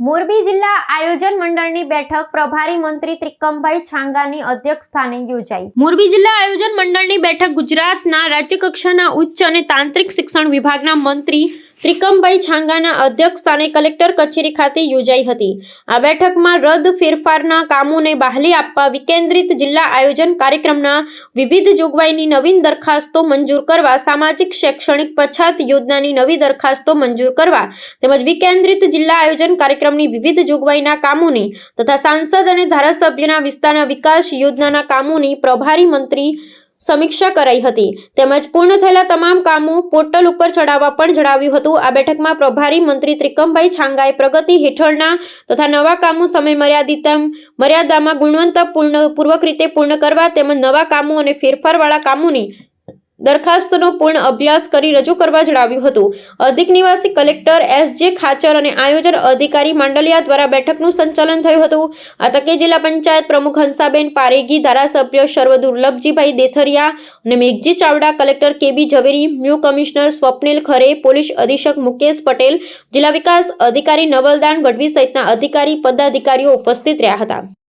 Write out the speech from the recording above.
મોરબી જિલ્લા આયોજન મંડળની બેઠક પ્રભારી મંત્રી ત્રિકમભાઈ છાંગાની અધ્યક્ષસ્થાને યોજાઈ। મોરબી જિલ્લા આયોજન મંડળની બેઠક ગુજરાતના રાજ્યકક્ષાના ઉચ્ચ અને તાંત્રિક શિક્ષણ વિભાગના મંત્રી ત્રિકમભાઈ છાંગાના અધ્યક્ષસ્થાને કલેક્ટર કચેરી ખાતે યોજાઈ હતી। આ બેઠકમાં રદ ફેરફારના કામોને બહાલી આપવા વિકેન્દ્રિત જિલ્લા આયોજન કાર્યક્રમના વિવિધ જોગવાઈની નવીન દરખાસ્તો મંજૂર કરવા, સામાજિક શૈક્ષણિક પછાત યોજનાની નવી દરખાસ્તો મંજૂર કરવા તેમજ વિકેન્દ્રિત જિલ્લા આયોજન કાર્યક્રમની વિવિધ જોગવાઈના કામોની તથા સાંસદ અને ધારાસભ્યના વિસ્તારના વિકાસ યોજનાના કામોની પ્રભારી મંત્રી સમીક્ષા કરાઈ હતી તેમજ પૂર્ણ થયેલા તમામ કામો પોર્ટલ ઉપર ચડાવવા પણ જણાવ્યું હતું। આ બેઠકમાં પ્રભારી મંત્રી ત્રિકમભાઈ છાંગાએ પ્રગતિ હેઠળના તથા નવા કામો સમય મર્યાદામાં ગુણવત્તાપૂર્વક રીતે પૂર્ણ કરવા તેમજ નવા કામો અને ફેરફારવાળા કામોની દરખાસ્તનો પૂર્ણ અભ્યાસ કરી રજૂ કરવા જણાવ્યું હતું। અધિક નિવાસી કલેક્ટર એસ.જે. ખાચર અને આયોજન અધિકારી માંડલિયા દ્વારા બેઠકનું સંચાલન થયું હતું। આ તકે જિલ્લા પંચાયત પ્રમુખ હંસાબેન પારેગી, ધારાસભ્ય સર્વદુર્લભજીભાઈ દેથરિયા અને મેઘજી ચાવડા, કલેક્ટર કે.બી. ઝવેરી, મ્યુ કમિશનર સ્વપ્નિલ ખરે, પોલીસ અધિક્ષક મુકેશ પટેલ, જિલ્લા વિકાસ અધિકારી નવલદાન ગઢવી સહિતના અધિકારી પદાધિકારીઓ ઉપસ્થિત રહ્યા હતા।